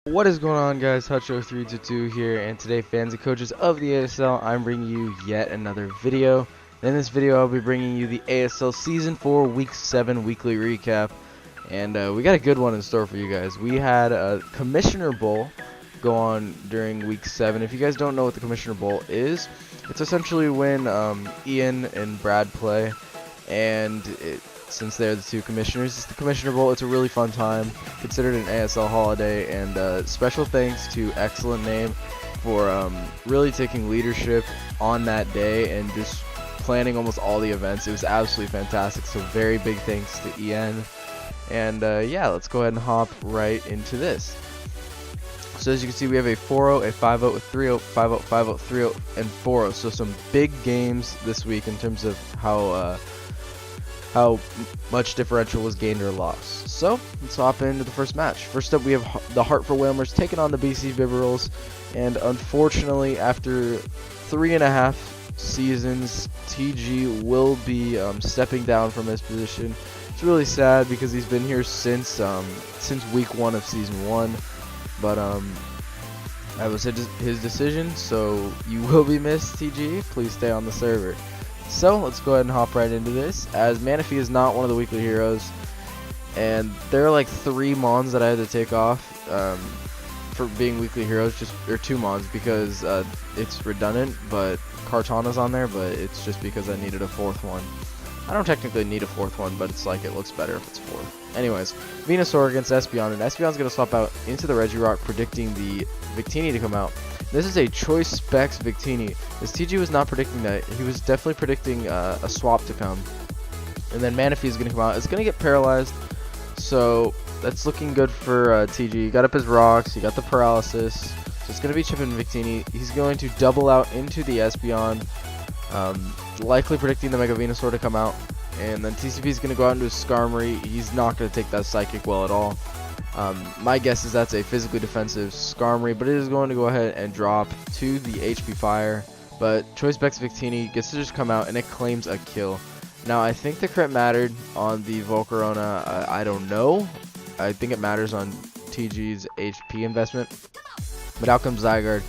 What is going on, guys? Hutcho322 here, and today, fans and coaches of the ASL, I'm bringing you yet another video. In this video, I'll be bringing you the ASL Season 4 Week 7 weekly recap, and we got a good one in store for you guys. We had a Commissioner Bowl go on during Week 7. If you guys don't know what the Commissioner Bowl is, it's essentially when Ian and Brad play, and since they're the two commissioners, it's the Commissioner Bowl. It's a really fun time, considered an ASL holiday, and special thanks to Excellent Name for really taking leadership on that day and just planning almost all the events. It was absolutely fantastic, so very big thanks to Ian. And yeah, let's go ahead and hop right into this. So as you can see, we have a 4-0, a 5-0, a 3-0, 5-0, 5-0, 3-0, and 4-0. So some big games this week in terms of how much differential was gained or lost. So let's hop into the first match. First up, we have the Hartford Wilmers taking on the BC Biberals, and unfortunately, after 3.5 seasons, TG will be stepping down from his position. It's really sad because he's been here since week 1 of season 1, but that was his decision. So you will be missed, TG. Please stay on the server. So let's go ahead and hop right into this, as Manik is not one of the weekly heroes, and there are like 3 mons that I had to take off for being weekly heroes, or 2 mons, because it's redundant, but Cartana's on there, but it's just because I needed a 4th one. I don't technically need a 4th one, but it's like it looks better if it's 4th. Anyways, Venusaur against Espeon, and Espeon's going to swap out into the Regirock, predicting the Victini to come out. This is a Choice Specs Victini. This TG was not predicting that. He was definitely predicting a swap to come. And then Manaphy is going to come out. It's going to get paralyzed, so that's looking good for TG. He got up his rocks. He got the paralysis. So it's going to be chipping Victini. He's going to double out into the Espeon, likely predicting the Mega Venusaur to come out. And then TCP is going to go out into his Skarmory. He's not going to take that Psychic well at all. My guess is that's a physically defensive Skarmory, but it is going to go ahead and drop to the HP Fire. But Choice Specs Victini gets to just come out, and it claims a kill. Now, I think the crit mattered on the Volcarona. I don't know. I think it matters on TG's HP investment. But out comes Zygarde,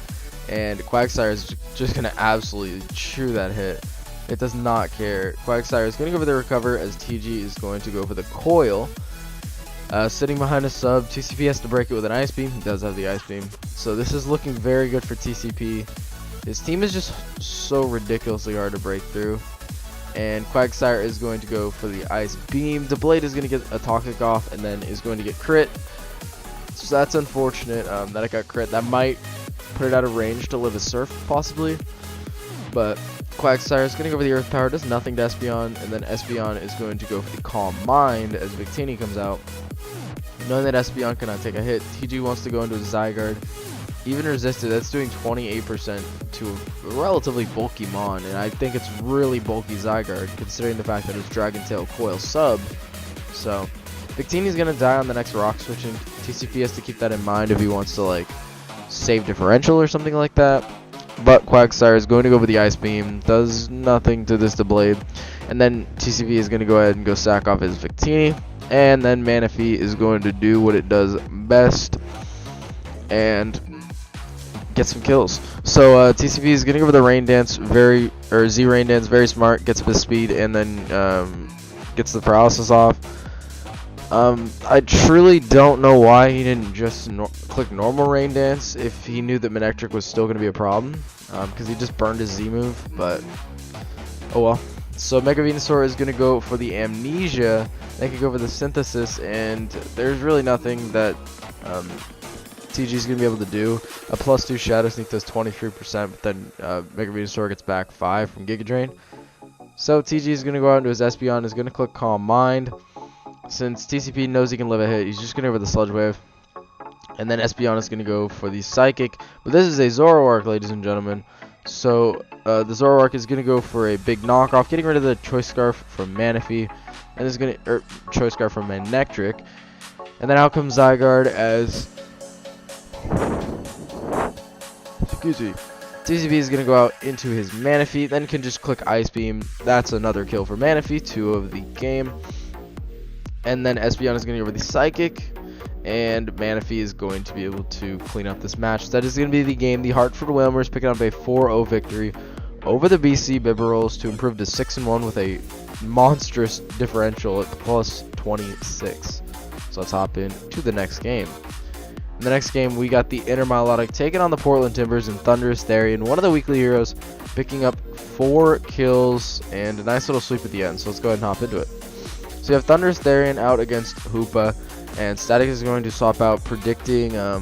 and Quagsire is just going to absolutely chew that hit. It does not care. Quagsire is going to go for the recover, as TG is going to go for the coil. Sitting behind a sub, TCP has to break it with an Ice Beam. He does have the Ice Beam. So this is looking very good for TCP. His team is just so ridiculously hard to break through. And Quagsire is going to go for the Ice Beam. Deblade is going to get a Toxic off, and then is going to get crit. So that's unfortunate that it got crit. That might put it out of range to live a Surf, possibly. But Quagsire is going to go for the Earth Power, does nothing to Espeon, and then Espeon is going to go for the Calm Mind as Victini comes out. Knowing that Espeon cannot take a hit, TG wants to go into a Zygarde. Even resisted, that's doing 28% to a relatively bulky Mon, and I think it's really bulky Zygarde, considering the fact that it's Dragon Tail Coil sub. So, Victini's going to die on the next Rock Switch, and TCP has to keep that in mind if he wants to, like, save differential or something like that. But Quagsire is going to go with the Ice Beam, does nothing to this Deblade, and then TCP is going to go ahead and go sack off his Victini, and then Manaphy is going to do what it does best and get some kills. So TCP is going to go for the Rain Dance, Z Rain Dance, very smart, gets up his speed, and then gets the paralysis off. I truly don't know why he didn't just click normal Rain Dance if he knew that Manectric was still going to be a problem, because he just burned his Z move, but oh well. So Mega Venusaur is going to go for the Amnesia, they could go for the Synthesis, and there's really nothing that TG is going to be able to do. A +2 Shadow Sneak does 23%, but then Mega Venusaur gets back 5 from Giga Drain. So TG is going to go out into his Espeon, is going to click Calm Mind. Since TCP knows he can live a hit, he's just going to go for the Sludge Wave. And then Espeon is going to go for the Psychic. But this is a Zoroark, ladies and gentlemen. So the Zoroark is going to go for a big knockoff, getting rid of the Choice Scarf from Manaphy. And is going to Choice Scarf from Manectric. And then out comes Zygarde as TCP is going to go out into his Manaphy, then can just click Ice Beam. That's another kill for Manaphy, 2 of the game. And then Espeon is going to go over the Psychic, and Manik is going to be able to clean up this match. That is going to be the game. The Hartford Wilmers picking up a 4-0 victory over the BC Biberals to improve to 6-1 with a monstrous differential at plus 26. So let's hop into the next game. In the next game, we got the Inter Milotic taking on the Portland Timbers and Thunderous Therian, one of the weekly heroes, picking up 4 kills and a nice little sweep at the end. So let's go ahead and hop into it. So you have Thunderous Therian out against Hoopa, and Static is going to swap out, predicting a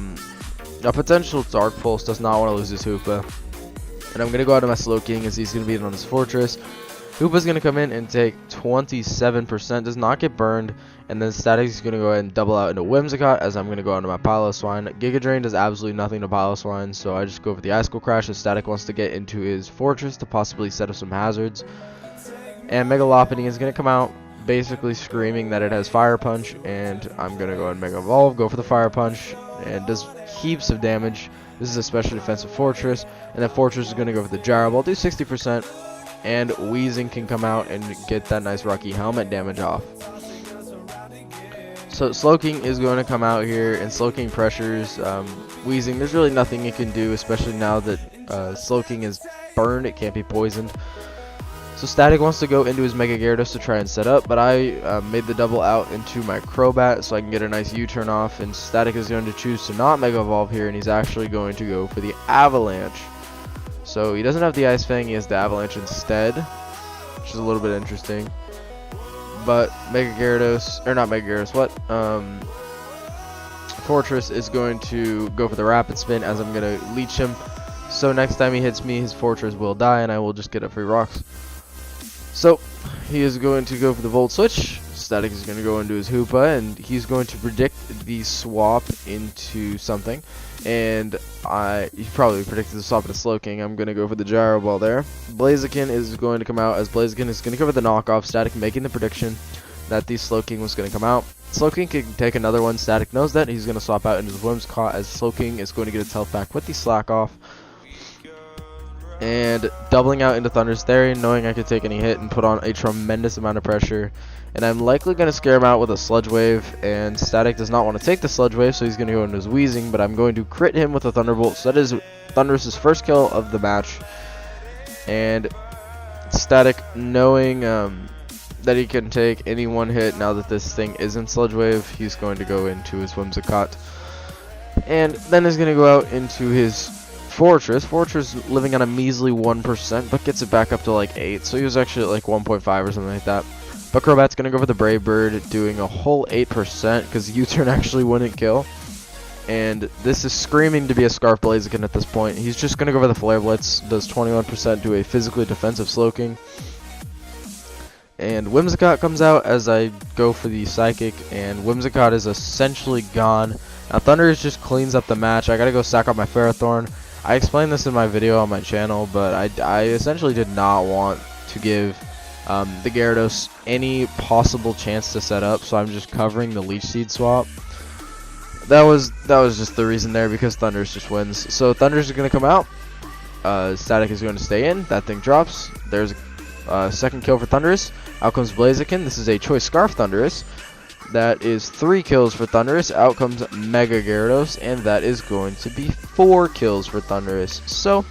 potential Dark Pulse. Does not want to lose his Hoopa. And I'm going to go out to my Slow King as he's going to be in on his Fortress. Hoopa's going to come in and take 27%, does not get burned, and then Static is going to go ahead and double out into Whimsicott as I'm going to go into my Piloswine. Giga Drain does absolutely nothing to Piloswine, so I just go for the Icicle Crash as Static wants to get into his Fortress to possibly set up some hazards. And Mega Lopunny is going to come out basically screaming that it has Fire Punch, and I'm going to go ahead and Mega Evolve, go for the Fire Punch, and does heaps of damage. This is a special defensive Fortress, and then Fortress is going to go for the Gyro Ball, do 60%. And Wheezing can come out and get that nice Rocky Helmet damage off. So Slowking is going to come out here, and Slowking pressures Wheezing. There's really nothing you can do, especially now that Slowking is burned. It can't be poisoned. So Static wants to go into his Mega Gyarados to try and set up, but I made the double out into my Crobat so I can get a nice U-turn off, and Static is going to choose to not Mega Evolve here, and he's actually going to go for the Avalanche. So he doesn't have the Ice Fang, he has the Avalanche instead, which is a little bit interesting. But Mega Gyarados, or not Mega Gyarados, what? Fortress is going to go for the Rapid Spin as I'm going to leech him. So next time he hits me, his Fortress will die and I will just get up free rocks. So he is going to go for the Volt Switch. Static is going to go into his Hoopa, and he's going to predict the swap into something. And he probably predicted the swap into Slowking. I'm going to go for the Gyro Ball there. Blaziken is going to come out as Blaziken is going to cover the knockoff. Static making the prediction that the Slowking was going to come out. Slowking can take another one. Static knows that. He's going to swap out into his Whimsicott as Slowking is going to get its health back with the Slack Off. And doubling out into Thunderous Therian, knowing I could take any hit and put on a tremendous amount of pressure. And I'm likely going to scare him out with a Sludge Wave, and Static does not want to take the Sludge Wave, so he's going to go into his Wheezing, but I'm going to crit him with a Thunderbolt. So that is Thunderous's first kill of the match. And Static, knowing that he can take any one hit now that this thing isn't Sludge Wave, he's going to go into his Whimsicott. And then he's going to go out into his Fortress. Fortress living on a measly 1%, but gets it back up to like 8, so he was actually at like 1.5 or something like that. But Crobat's going to go for the Brave Bird, doing a whole 8% because U-turn actually wouldn't kill. And this is screaming to be a Scarf Blaziken at this point. He's just going to go for the Flare Blitz, does 21% to a physically defensive Slowking. And Whimsicott comes out as I go for the Psychic, and Whimsicott is essentially gone. Now Thundurus just cleans up the match. I got to go sack out my Ferrothorn. I explained this in my video on my channel, but I essentially did not want to give the Gyarados any possible chance to set up, so I'm just covering the Leech Seed swap. That was just the reason there, because Thundurus just wins. So Thundurus is going to come out. Static is going to stay in. That thing drops. There's a second kill for Thundurus. Out comes Blaziken. This is a Choice Scarf Thundurus. That is 3 kills for Thundurus. Out comes Mega Gyarados, and that is going to be 4 kills for Thundurus. So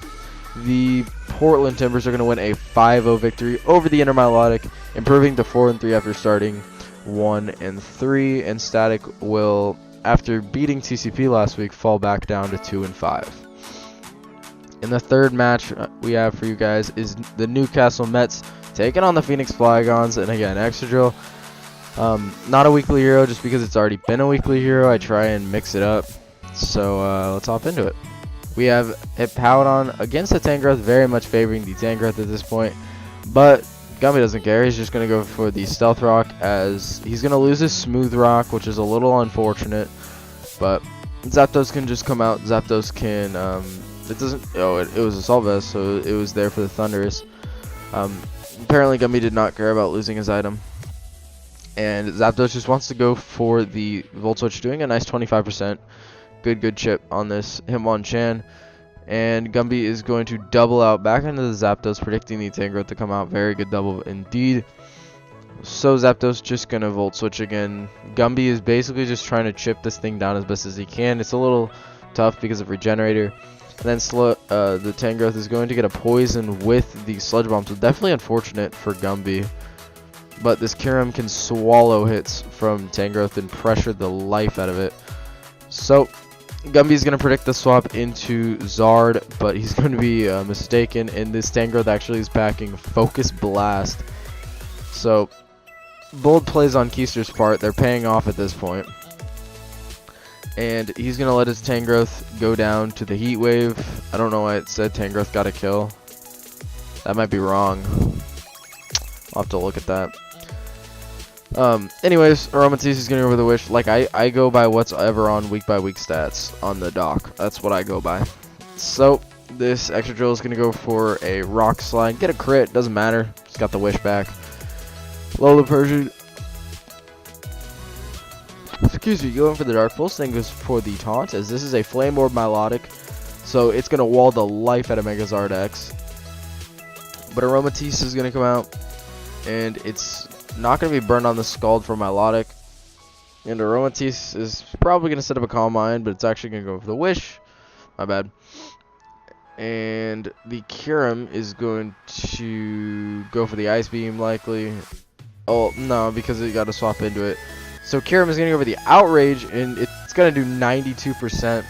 the Portland Timbers are going to win a 5-0 victory over the Inter Milotic, improving to 4-3 after starting 1-3. And Static will, after beating TCP last week, fall back down to 2-5. In the third match we have for you guys is the Newcastle Mets taking on the Phoenix Flygons, and again, Excadrill. Not a weekly hero just because it's already been a weekly hero. I try and mix it up. So let's hop into it. We have Hippowdon against the Tangrowth, very much favoring the Tangrowth at this point. But Gumby doesn't care. He's just going to go for the Stealth Rock, as he's going to lose his Smooth Rock, which is a little unfortunate. But Zapdos can just come out. Zapdos can, it doesn't, oh, it was Assault Vest, so it was there for the Thundurus. Apparently Gumby did not care about losing his item. And Zapdos just wants to go for the Volt Switch, doing a nice 25%. Good chip on this Hitmonchan. And Gumby is going to double out back into the Zapdos, predicting the Tangrowth to come out. Very good double indeed. So Zapdos just gonna Volt Switch again. Gumby is basically just trying to chip this thing down as best as he can. It's a little tough because of Regenerator. And then the Tangrowth is going to get a Poison with the Sludge Bomb, so definitely unfortunate for Gumby. But this Kyurem can swallow hits from Tangrowth and pressure the life out of it. So Gumby's going to predict the swap into Zard, but he's going to be mistaken, and this Tangrowth actually is packing Focus Blast. So bold plays on Keister's part. They're paying off at this point. And he's going to let his Tangrowth go down to the Heat Wave. I don't know why it said Tangrowth got a kill. That might be wrong. I'll have to look at that. Anyways, Aromatisse is going to go over the Wish. Like, I go by what's ever on week-by-week stats on the dock. That's what I go by. So, this Extra Drill is going to go for a Rock Slide. Get a crit, doesn't matter. He's got the Wish back. Lola Persian. Excuse me, going for the Dark Pulse. Then goes for the Taunt, as this is a Flame Orb Milotic. So, it's going to wall the life out of Megazard X. But Aromatisse is going to come out, and it's not going to be burned on the Scald for Milotic. And Aromatisse is probably going to set up a Calm Mind, but it's actually going to go for the Wish. My bad. And the Kyurem is going to go for the Ice Beam, likely. Oh, no, because it got to swap into it. So Kyurem is going to go for the Outrage, and it's going to do 92%.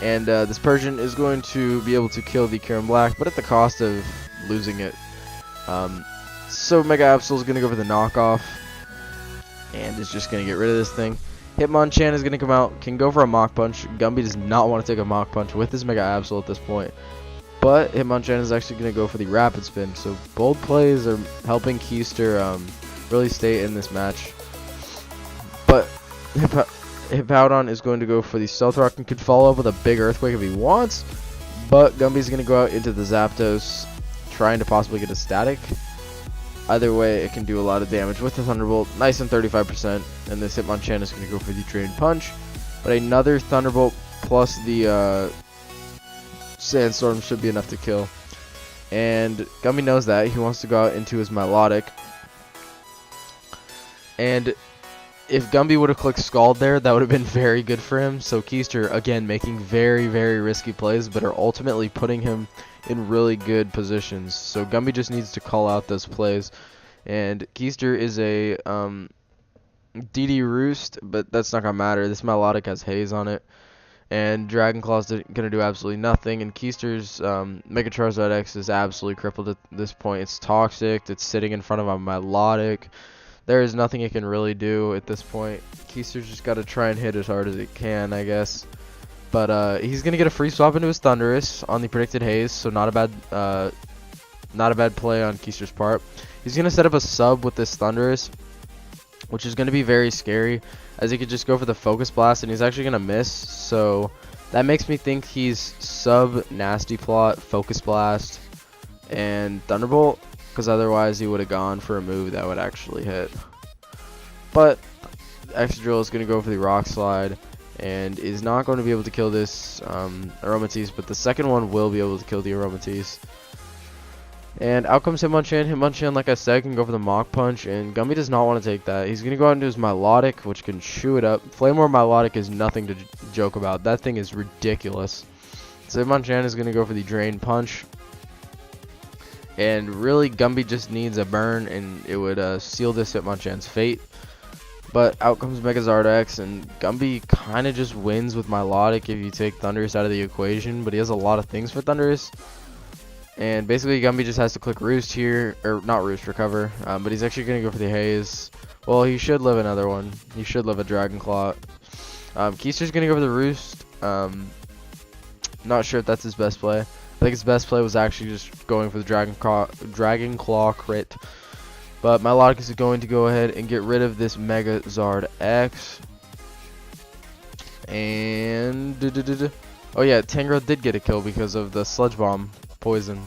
And this Persian is going to be able to kill the Kyurem Black, but at the cost of losing it. So Mega Absol is going to go for the knockoff, and is just going to get rid of this thing. Hitmonchan is going to come out, can go for a Mach Punch. Gumby does not want to take a Mach Punch with his Mega Absol at this point. But Hitmonchan is actually going to go for the Rapid Spin. So bold plays are helping Keister really stay in this match. But Hippowdon is going to go for the Stealth Rock and could follow up with a big Earthquake if he wants. But Gumby's going to go out into the Zapdos, trying to possibly get a Static. Either way, it can do a lot of damage with the Thunderbolt. Nice and 35%. And this Hitmonchan is going to go for the Drain Punch. But another Thunderbolt plus the Sandstorm should be enough to kill. And Gumby knows that. He wants to go out into his Milotic. And if Gumby would have clicked Scald there, that would have been very good for him. So Keister, again, making very, very risky plays, but are ultimately putting him in really good positions. So Gumby just needs to call out those plays. And Keister is a DD Roost, but that's not going to matter. This Milotic has Haze on it. And Dragon Claw's going to do absolutely nothing. And Keister's Mega Charizard X is absolutely crippled at this point. It's toxic. It's sitting in front of a Milotic. There is nothing it can really do at this point. Keister's just got to try and hit as hard as it can, I guess. But he's gonna get a free swap into his Thundurus on the predicted Haze, so not a bad play on Keister's part. He's gonna set up a sub with this Thundurus, which is gonna be very scary, as he could just go for the Focus Blast, and he's actually gonna miss. So that makes me think he's sub Nasty Plot, Focus Blast, and Thunderbolt, because otherwise he would have gone for a move that would actually hit. But Excadrill is gonna go for the Rock Slide, and is not going to be able to kill this Aromatisse, but the second one will be able to kill the Aromatisse. And out comes Hitmonchan. Hitmonchan, like I said, can go for the Mach Punch, and Gumby does not want to take that. He's going to go out into his Milotic, which can chew it up. Flame Orb Milotic is nothing to joke about. That thing is ridiculous. So Hitmonchan is going to go for the Drain Punch. And really, Gumby just needs a burn, and it would seal this Hitmonchan's fate. But out comes Megazard X, and Gumby kind of just wins with Milotic if you take Thundurus out of the equation, but he has a lot of things for Thundurus. And basically, Gumby just has to click Roost here, or not Roost, Recover, but he's actually going to go for the Haze. Well, he should live another one. He should live a Dragon Claw. Keister's going to go for the Roost. Not sure if that's his best play. I think his best play was actually just going for the Dragon Claw crit. But Milotic is going to go ahead and get rid of this Megazard X. And oh yeah, Tangrowth did get a kill because of the Sludge Bomb poison.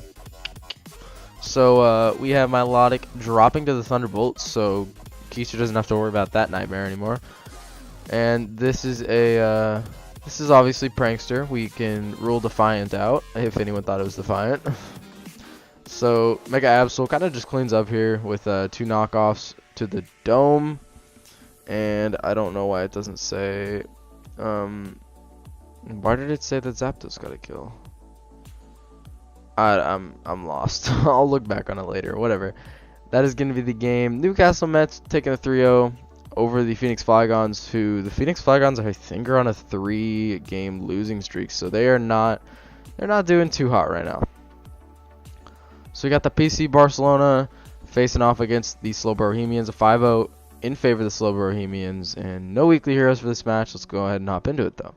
So we have Milotic dropping to the Thunderbolt, so Keister doesn't have to worry about that nightmare anymore. And this is a this is obviously Prankster. We can rule Defiant out if anyone thought it was Defiant. So Mega Absol kind of just cleans up here with 2 knockoffs to the dome. And I don't know why it doesn't say. Why did it say that Zapdos got a kill? I'm lost. I'll look back on it later. Whatever. That is going to be the game. Newcastle Mets taking a 3-0 over the Phoenix Flygons, who the Phoenix Flygons I think are on a 3-game losing streak, so they're not doing too hot right now. So we got the PC Barcelona facing off against the Slow Bohemians, a 5-0 in favor of the Slow Bohemians, and no weekly heroes for this match. Let's go ahead and hop into it though.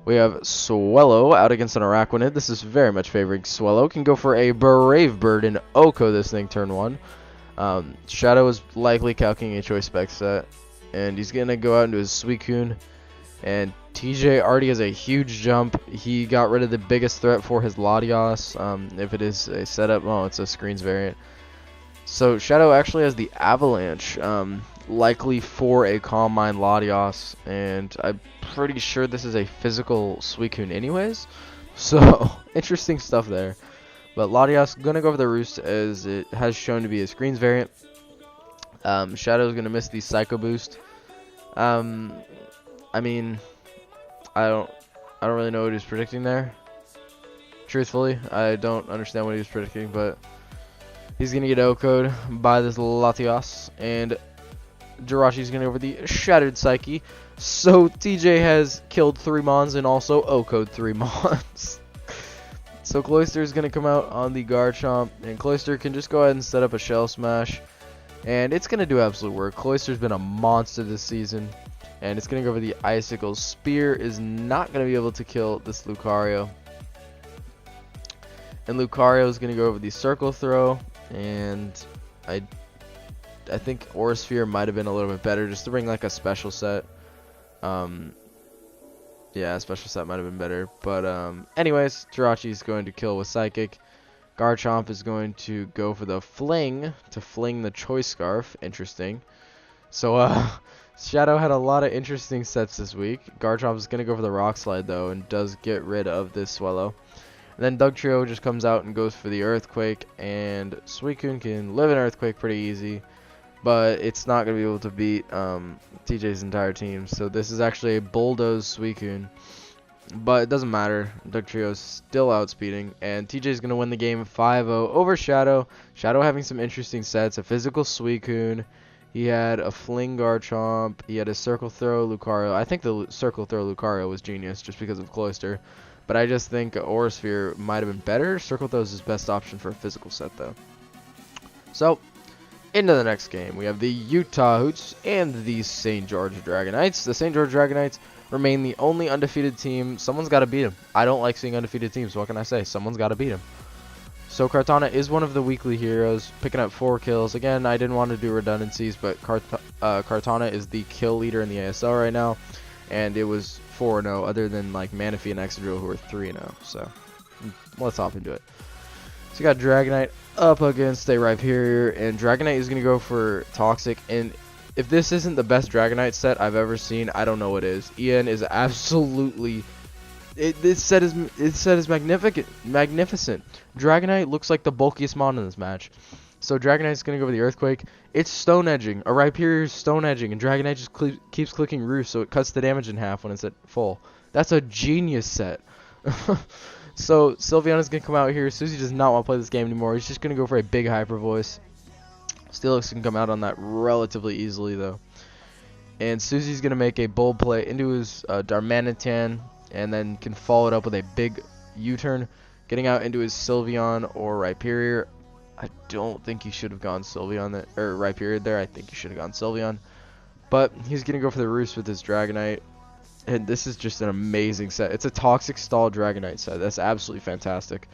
We have Swellow out against an Araquanid. This is very much favoring Swellow. Can go for a Brave Bird and Oko this thing turn 1. Shadow is likely calculating a choice spec set, and he's going to go out into his Suicune. And TJ already has a huge jump. He got rid of the biggest threat for his Latios. If it is a setup, oh, it's a screens variant. So Shadow actually has the Avalanche, likely for a Calm Mind Latios, and I'm pretty sure this is a physical Suicune anyways. So interesting stuff there. But Latios gonna go for the Roost as it has shown to be a screens variant. Shadow's gonna miss the Psycho Boost. I mean, I don't really know what he was predicting there. Truthfully, I don't understand what he was predicting, but he's gonna get O-code by this Latios, and Jirachi's gonna go over the Shattered Psyche. So TJ has killed 3 Mons and also O-code 3 Mons. So Cloyster is gonna come out on the Garchomp, and Cloyster can just go ahead and set up a Shell Smash, and it's gonna do absolute work. Cloyster's been a monster this season, and it's gonna go over the Icicle. Spear is not gonna be able to kill this Lucario, and Lucario is gonna go over the Circle Throw, and I think Aura Sphere might have been a little bit better just to bring like a special set. Yeah, a special set might have been better. But anyways, Jirachi is going to kill with Psychic. Garchomp is going to go for the Fling to fling the Choice Scarf. Interesting. So Shadow had a lot of interesting sets this week. Garchomp is going to go for the Rock Slide though, and does get rid of this Swellow. And then Dugtrio just comes out and goes for the Earthquake, and Suicune can live in Earthquake pretty easy, but it's not going to be able to beat TJ's entire team. So this is actually a Bulldoze Suicune, but it doesn't matter. Dugtrio is still outspeeding, and TJ is going to win the game 5-0 over Shadow. Shadow having some interesting sets, a physical Suicune. He had a Fling Garchomp. He had a Circle Throw Lucario. I think the Circle Throw Lucario was genius just because of Cloyster. But I just think Aura Sphere might have been better. Circle Throw is his best option for a physical set, though. So, into the next game. We have the Utah Hoots and the St. George Dragonites. The St. George Dragonites remain the only undefeated team. Someone's got to beat them. I don't like seeing undefeated teams. What can I say? Someone's got to beat them. So, Kartana is one of the weekly heroes, picking up 4 kills. Again, I didn't want to do redundancies, but Kartana is the kill leader in the ASL right now. And it was 4-0, other than like Manaphy and Excadrill, who are 3-0. So let's hop into it. So you got Dragonite up against a Rhyperior, and Dragonite is gonna go for Toxic. And if this isn't the best Dragonite set I've ever seen, I don't know what is. Ian is absolutely. This set is magnificent. Dragonite looks like the bulkiest mon in this match. So Dragonite is going to go for the Earthquake. It's Stone Edging. A Rhyperior is Stone Edging, and Dragonite just keeps clicking Roost, so it cuts the damage in half when it's at full. That's a genius set. So Sylveon is going to come out here. Susie does not want to play this game anymore. He's just going to go for a big Hyper Voice. Steelix can come out on that relatively easily, though. And Susie's going to make a bold play into his Darmanitan, and then can follow it up with a big U-turn, getting out into his Sylveon or Rhyperior. I don't think he should have gone Sylveon there, or Rhyperior there. I think he should have gone Sylveon. But he's going to go for the Roost with his Dragonite. And this is just an amazing set. It's a Toxic Stall Dragonite set. That's absolutely fantastic.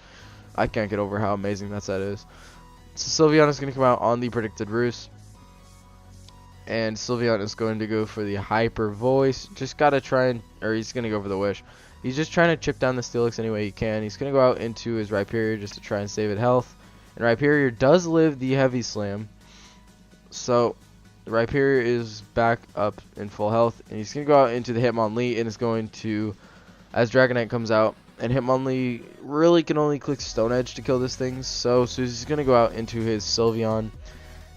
I can't get over how amazing that set is. So Sylveon is going to come out on the predicted Roost. And Sylveon is going to go for the Hyper Voice. Just got to try and, or he's going to go for the Wish. He's just trying to chip down the Steelix any way he can. He's going to go out into his Rhyperior just to try and save it health. And Rhyperior does live the Heavy Slam. So Rhyperior is back up in full health. And he's going to go out into the Hitmonlee and is going to, as Dragonite comes out, And Hitmonlee really can only click Stone Edge to kill this thing. So Susie's going to go out into his Sylveon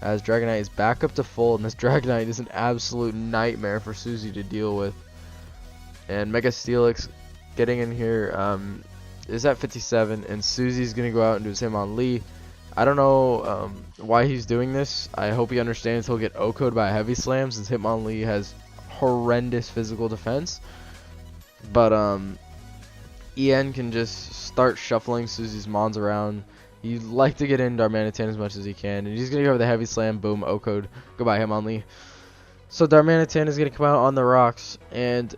as Dragonite is back up to full. And this Dragonite is an absolute nightmare for Susie to deal with. And Mega Steelix getting in here is at 57. And Susie's going to go out and do his Hitmonlee. I don't know why he's doing this. I hope he understands he'll get O-Code by a Heavy Slam since Hitmonlee has horrendous physical defense. But EN can just start shuffling Susie's Mons around. He'd like to get in Darmanitan as much as he can. And he's going to go with the Heavy Slam. Boom, O-Code. Goodbye, Hitmonlee. So Darmanitan is going to come out on the rocks and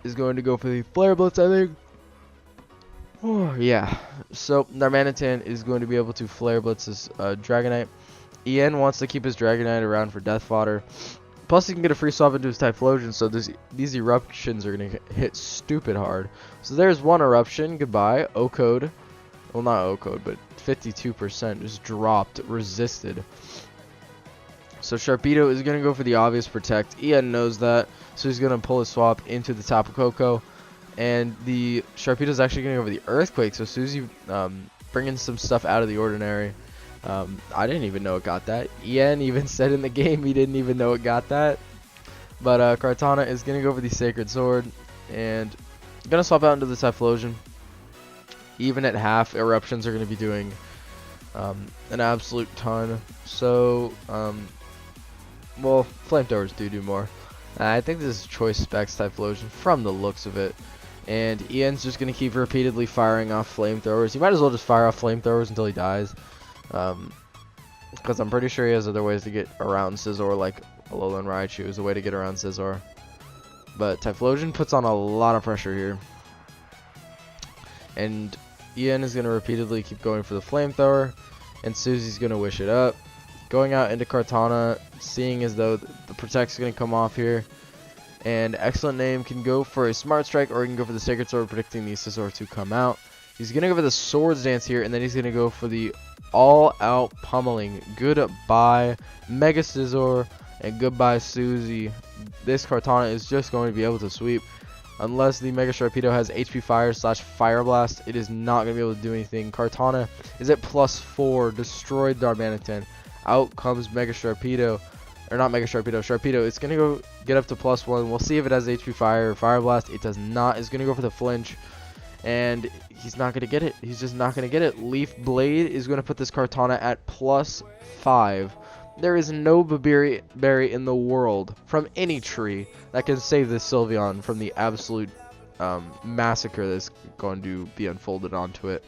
is going to go for the Flare Blitz, I think. Oh, yeah. So Darmanitan is going to be able to Flare Blitz his Dragonite. EN wants to keep his Dragonite around for Death Fodder. Plus, he can get a free swap into his Typhlosion, so these eruptions are going to hit stupid hard. So there's one eruption. Goodbye. O-Code. Well, not O-Code, but 52% just dropped, resisted. So Sharpedo is going to go for the obvious Protect. EN knows that, so he's going to pull his swap into the Tapu Koko. And the Sharpedo is actually going to go for the Earthquake, so Susie bringing some stuff out of the ordinary. I didn't even know it got that. EN even said in the game he didn't even know it got that. But Kartana is going to go for the Sacred Sword and going to swap out into the Typhlosion. Even at half, Eruptions are going to be doing an absolute ton. So, well, Flamethrowers do more. I think this is Choice Specs Typhlosion from the looks of it. And EN's just going to keep repeatedly firing off Flamethrowers. He might as well just fire off Flamethrowers until he dies. Because I'm pretty sure he has other ways to get around Scizor, like Alolan Raichu is a way to get around Scizor. But Typhlosion puts on a lot of pressure here. And EN is going to repeatedly keep going for the Flamethrower. And Susie's going to wish it up. Going out into Kartana, seeing as though the Protect's going to come off here. And Excellent Name can go for a Smart Strike, or he can go for the Sacred Sword, predicting the Scizor to come out. He's going to go for the Swords Dance here, and then he's going to go for the all-out pummeling. Goodbye, Mega Scizor, and goodbye, Susie. This Kartana is just going to be able to sweep. Unless the Mega Sharpedo has HP Fire / Fire Blast, it is not going to be able to do anything. Kartana is at +4, destroyed Darmanitan. Out comes Mega Sharpedo. Or not Mega Sharpedo, Sharpedo. It's going to go get up to +1. We'll see if it has HP Fire or Fire Blast. It does not. It's going to go for the Flinch. And he's not going to get it. He's just not going to get it. Leaf Blade is going to put this Kartana at +5. There is no berry in the world from any tree that can save this Sylveon from the absolute massacre that's going to be unfolded onto it.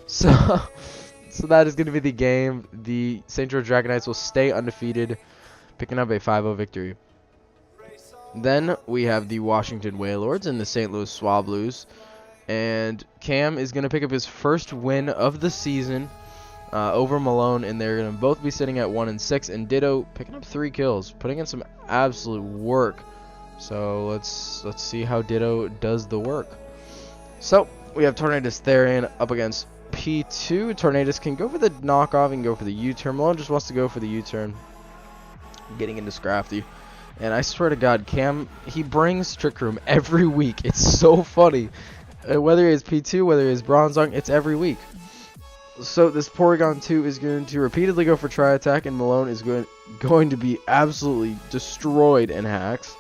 So that is going to be the game. The St. George Dragonites will stay undefeated, picking up a 5-0 victory. Then we have the Washington Wailords and the St. Louis Swablues. And Cam is going to pick up his first win of the season over Malone, and they're going to both be sitting at 1-6. And Ditto picking up 3 kills, putting in some absolute work. So let's see how Ditto does the work. So we have Tornadus Therian up against P2. Tornadus can go for the knockoff and go for the U-turn. Malone just wants to go for the U-turn, getting into Scrafty. And I swear to God, Cam, he brings Trick Room every week. It's so funny. Whether it's P2, whether it's Bronzong, it's every week. So this Porygon 2 is going to repeatedly go for Tri-Attack, and Malone is going to be absolutely destroyed in Hacks.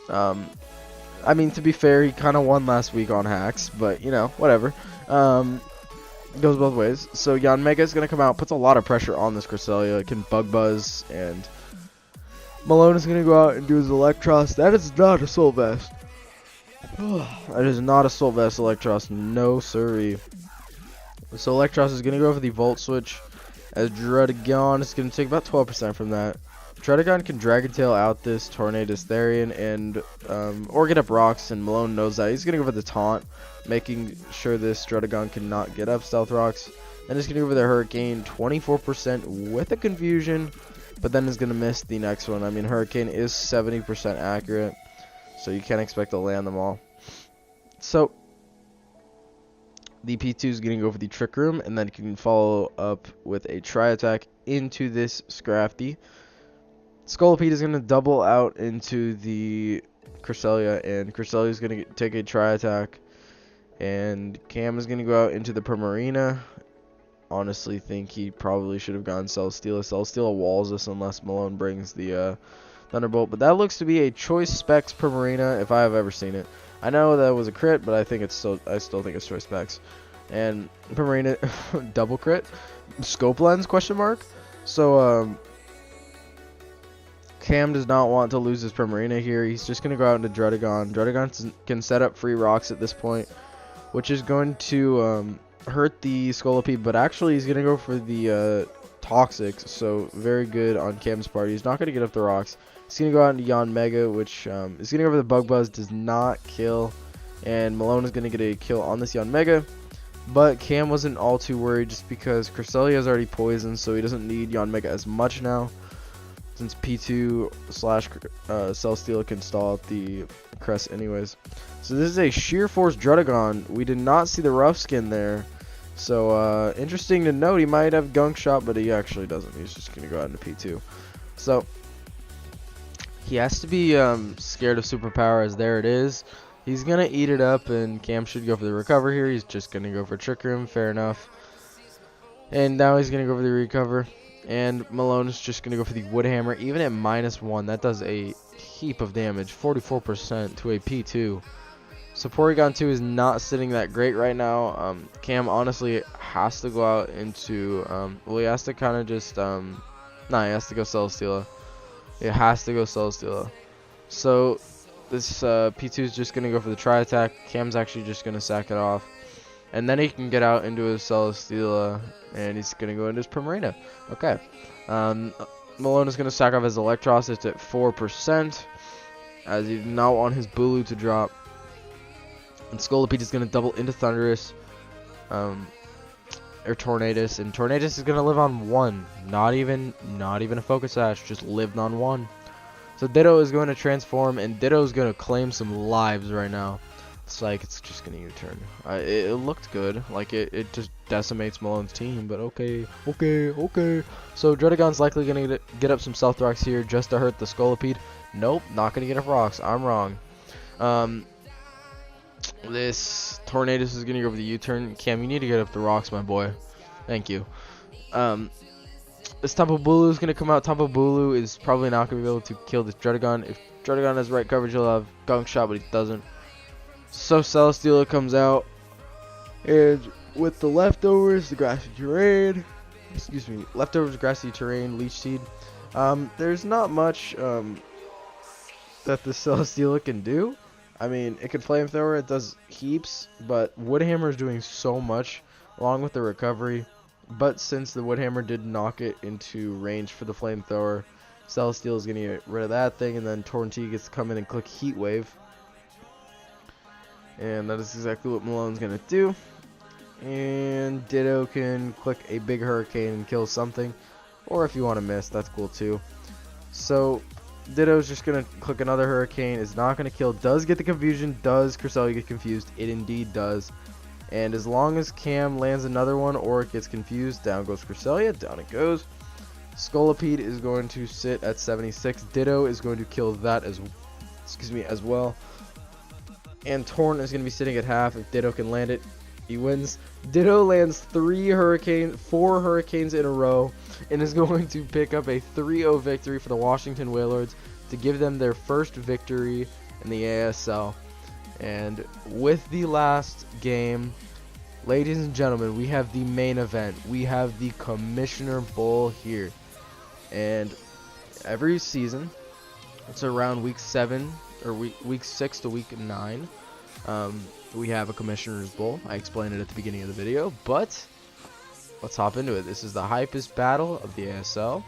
I mean, to be fair, he kind of won last week on Hacks, but, you know, whatever. Goes both ways. So Yanmega is going to come out, puts a lot of pressure on this Cresselia. It can Bug Buzz, and Malone is going to go out and do his Electros. That is not Assault Vest. That is not Assault Vest Electros, no siree. So Electros is going to go for the Volt Switch, as Druddigon is going to take about 12% from that. Druddigon can Dragon Tail out this Tornadus Therian and or get up rocks, and Malone knows that. He's going to go for the Taunt, making sure this Druddigon cannot get up Stealth Rocks. Then he's going to go for the Hurricane, 24% with a Confusion, but then is going to miss the next one. I mean, Hurricane is 70% accurate, so you can't expect to land them all. So the P2 is going to go for the Trick Room, and then you can follow up with a Tri-Attack into this Scrafty. Scolipede is going to double out into the Cresselia, and Cresselia is going to take a Tri-Attack And Cam is going to go out into the Primarina. Honestly think he probably should have gone Celesteela. Celesteela walls us unless Malone brings the Thunderbolt. But that looks to be a choice specs Primarina if I have ever seen it. I know that was a crit, but I still think it's choice specs. And Primarina double crit. Scope lens question mark. So Cam does not want to lose his Primarina here. He's just going to go out into Druddigon. Druddigon can set up free rocks at this point, which is going to hurt the Scolipede, but actually he's going to go for the Toxics, so very good on Cam's part. He's not going to get up the rocks. He's going to go out into Yon Mega, which is going to go for the Bug Buzz, does not kill, and Malone is going to get a kill on this Yon Mega, but Cam wasn't all too worried just because Cresselia is already poisoned, so he doesn't need Yon Mega as much now, since P2 slash Celesteela can stall out the Crest anyways. So this is a Sheer Force Druddigon. We did not see the rough skin there. So interesting to note, he might have Gunk Shot, but he actually doesn't. He's just going to go out into P2. So he has to be scared of Superpower, as there it is. He's going to eat it up, and Cam should go for the recover here. He's just going to go for Trick Room, fair enough. And now he's going to go for the recover. And Malone is just going to go for the Wood Hammer. Even at -1, that does a heap of damage, 44% to a P2. So Porygon 2 is not sitting that great right now. Cam honestly has to go out into, well, he has to kind of just, he has to go Celesteela. It has to go Celesteela. So this P2 is just going to go for the Tri Attack. Cam's actually just going to sack it off. And then he can get out into his Celesteela, and he's going to go into his Primarina. Okay. Malone is going to sack off his Electros. It's at 4%, as he did not want his Bulu to drop. And Scolipede is going to double into Thundurus, or Tornadus, and Tornadus is going to live on 1. Not even a Focus Sash, just lived on 1. So Ditto is going to transform, and Ditto is going to claim some lives right now. It's like it's just going to U-turn. It looked good, like it just decimates Malone's team, but okay. So Druddigon's likely going to get up some Stealth Rocks here just to hurt the Scolipede. Nope, not going to get up rocks. I'm wrong. This Tornadus is going to go for the U-turn. Cam, you need to get up the rocks, my boy. Thank you. This Tapu Bulu is going to come out. Tapu Bulu is probably not going to be able to kill this Druddigon. If Druddigon has right coverage, he'll have Gunk Shot, but he doesn't. So Celesteela comes out. And with the leftovers, the Grassy Terrain, Grassy Terrain, Leech Seed, there's not much that the Celesteela can do. I mean, it can Flamethrower, it does heaps, but Wood Hammer is doing so much, along with the recovery. But since the Wood Hammer did knock it into range for the Flamethrower, Celesteela is going to get rid of that thing, and then Torntea gets to come in and click Heat Wave. And that is exactly what Malone's going to do. And Ditto can click a big Hurricane and kill something, or if you want to miss, that's cool too. So Ditto's just going to click another Hurricane, is not going to kill, does get the confusion, does Cresselia get confused? It indeed does. And as long as Cam lands another one or it gets confused, down goes Cresselia, down it goes. Scolipede is going to sit at 76, Ditto is going to kill that as well. And Torn is going to be sitting at half. If Ditto can land it, he wins. Ditto lands 4 Hurricanes in a row, and is going to pick up a 3-0 victory for the Washington Wailords to give them their first victory in the ASL. And with the last game, ladies and gentlemen, we have the main event. We have the Commissioner Bowl here. And every season, it's around week 7 or week 6 to week 9. We have a Commissioner's Bowl. I explained it at the beginning of the video, but let's hop into it. This is the hypest battle of the ASL,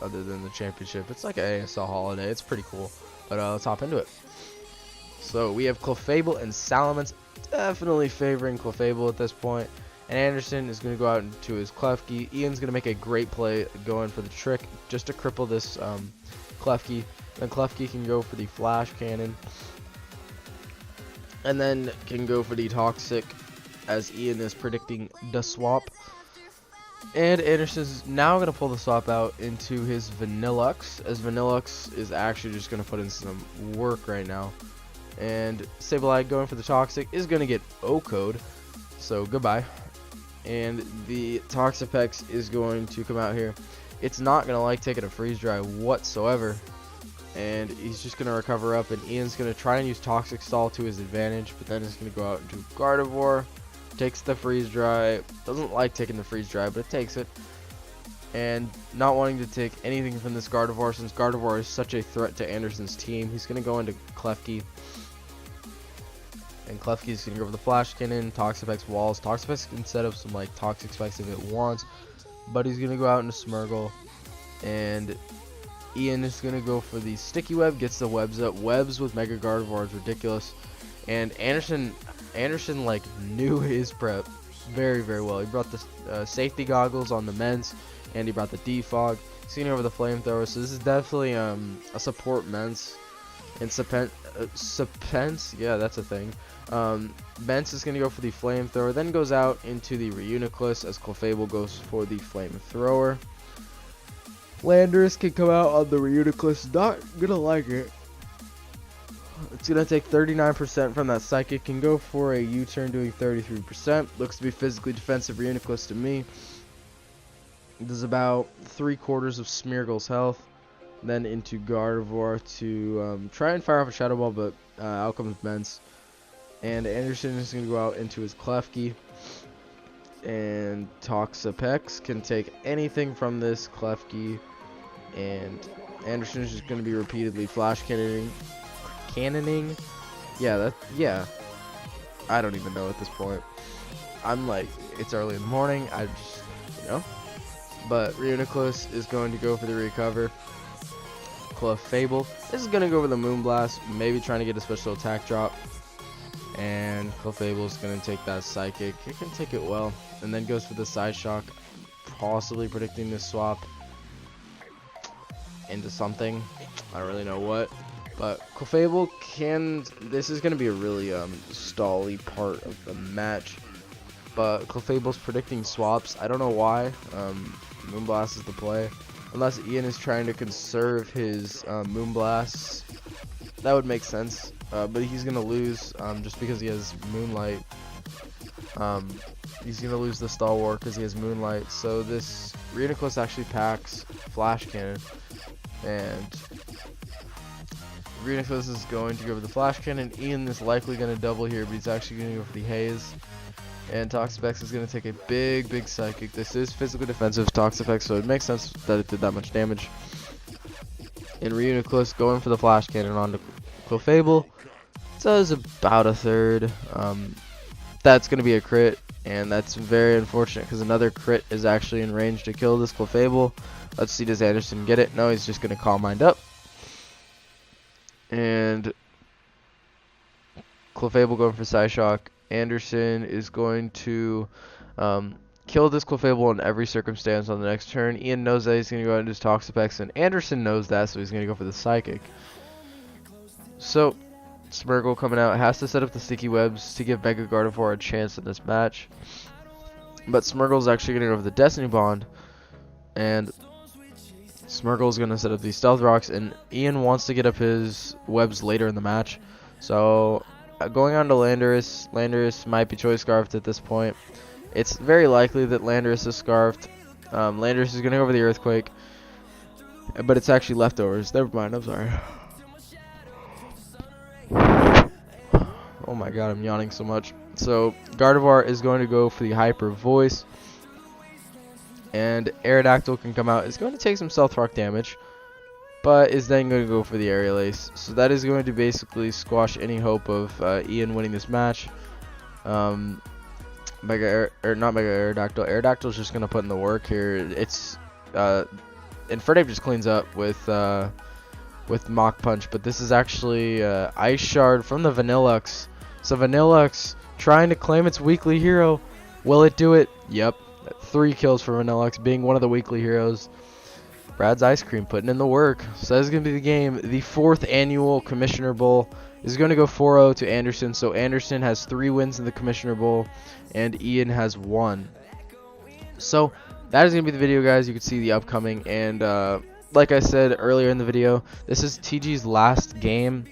other than the championship. It's like an ASL holiday. It's pretty cool, but let's hop into it. So we have Clefable and Salamence, definitely favoring Clefable at this point. And Anderson is going to go out into his Klefki. Ian's going to make a great play going for the trick just to cripple this Klefki. Then Klefki can go for the Flash Cannon. And then can go for the Toxic, as Ian is predicting the swap. And Anderson's now going to pull the swap out into his Vanillux, as Vanillux is actually just going to put in some work right now. And Sableye going for the Toxic is going to get O-Code, so goodbye. And the Toxapex is going to come out here. It's not going to like taking a freeze dry whatsoever, and he's just going to recover up, and Ian's going to try and use Toxic Stall to his advantage, but then he's going to go out into Gardevoir, takes the freeze dry, doesn't like taking the freeze dry, but it takes it. And not wanting to take anything from this Gardevoir, since Gardevoir is such a threat to Anderson's team, he's going to go into Klefki. And Klefki's going to go for the Flash Cannon, Toxapex Walls. Toxapex can set up some like Toxic Spikes if it wants, but he's going to go out into Smeargle. And Ian is going to go for the Sticky Web, gets the webs up. Webs with Mega Gardevoir is ridiculous. And Anderson like knew his prep very, very well. He brought the safety goggles on the Mens, and he brought the defog. He's going over the Flamethrower, so this is definitely a support Mens. And Sepence, yeah, that's a thing. Bence is going to go for the Flamethrower, then goes out into the Reuniclus as Clefable goes for the Flamethrower. Landorus can come out on the Reuniclus, not going to like it. It's going to take 39% from that Psychic, can go for a U-turn doing 33%. Looks to be physically defensive Reuniclus to me. There's about 3/4 of Smeargle's health. Then into Gardevoir to try and fire off a Shadow Ball, but out comes Bence. And Anderson is going to go out into his Klefki. And Toxapex can take anything from this Klefki. And Anderson is just going to be repeatedly Flash Cannoning. Yeah. I don't even know at this point. I'm like, it's early in the morning. I just, But Reuniclus is going to go for the Recover. Clefable. This is going to go over the Moonblast, maybe trying to get a special attack drop. And Clefable is going to take that Psychic. It can take it well. And then goes for the Side Shock, possibly predicting this swap into something. I don't really know what. But Clefable can... This is going to be a really stally part of the match. But Clefable's predicting swaps. I don't know why. Moonblast is the play. Unless Ian is trying to conserve his Moonblasts. That would make sense. But he's going to lose just because he has Moonlight. He's going to lose the Stalwart because he has Moonlight. So this Reuniclus actually packs Flash Cannon. And Reuniclus is going to go for the Flash Cannon. Ian is likely going to double here, but he's actually going to go for the Haze. And Toxapex is going to take a big Psychic. This is physically defensive Toxapex, so it makes sense that it did that much damage. And Reuniclus going for the Flash Cannon onto Clefable. Does about a third. That's going to be a crit, and that's very unfortunate because another crit is actually in range to kill this Clefable. Let's see, does Anderson get it? No, he's just going to Calm Mind up. And Clefable going for Psyshock. Anderson is going to kill this Clefable in every circumstance on the next turn. Ian knows that he's going to go out into his Toxapex, and Anderson knows that, so he's going to go for the Psychic. So, Smeargle coming out has to set up the Sticky Webs to give Mega Gardevoir a chance in this match. But Smeargle's actually going to go for the Destiny Bond, and Smeargle's going to set up these Stealth Rocks, and Ian wants to get up his webs later in the match. So... going on to Landorus. Landorus might be Choice Scarfed at this point. It's very likely that Landorus is Scarfed. Landorus is going to go over the Earthquake. But it's actually Leftovers. Never mind, I'm sorry. Oh my god, I'm yawning so much. So, Gardevoir is going to go for the Hyper Voice. And Aerodactyl can come out. It's going to take some Stealth Rock damage, but is then going to go for the Aerial Ace. So that is going to basically squash any hope of Ian winning this match. Not Mega Aerodactyl. Aerodactyl is just going to put in the work here. It's Infernape just cleans up with Mach Punch, but this is actually Ice Shard from the Vanillux. So Vanillux trying to claim its weekly hero. Will it do it? Yep. 3 kills for Vanillux, being one of the weekly heroes. Brad's Ice Cream putting in the work. So that's going to be the game. The 4th annual Commissioner Bowl is going to go 4-0 to Anderson. So Anderson has 3 wins in the Commissioner Bowl, and Ian has 1. So that is going to be the video, guys. You can see the upcoming. And like I said earlier in the video, this is TG's last game.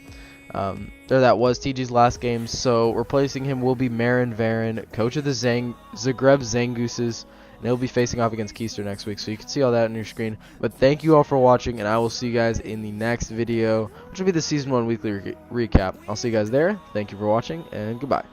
That was TG's last game, so replacing him will be Marin Varin, coach of the Zagreb Zangooses, and he'll be facing off against Keister next week, so you can see all that on your screen. But thank you all for watching, and I will see you guys in the next video, which will be the Season 1 weekly recap. I'll see you guys there. Thank you for watching, and goodbye.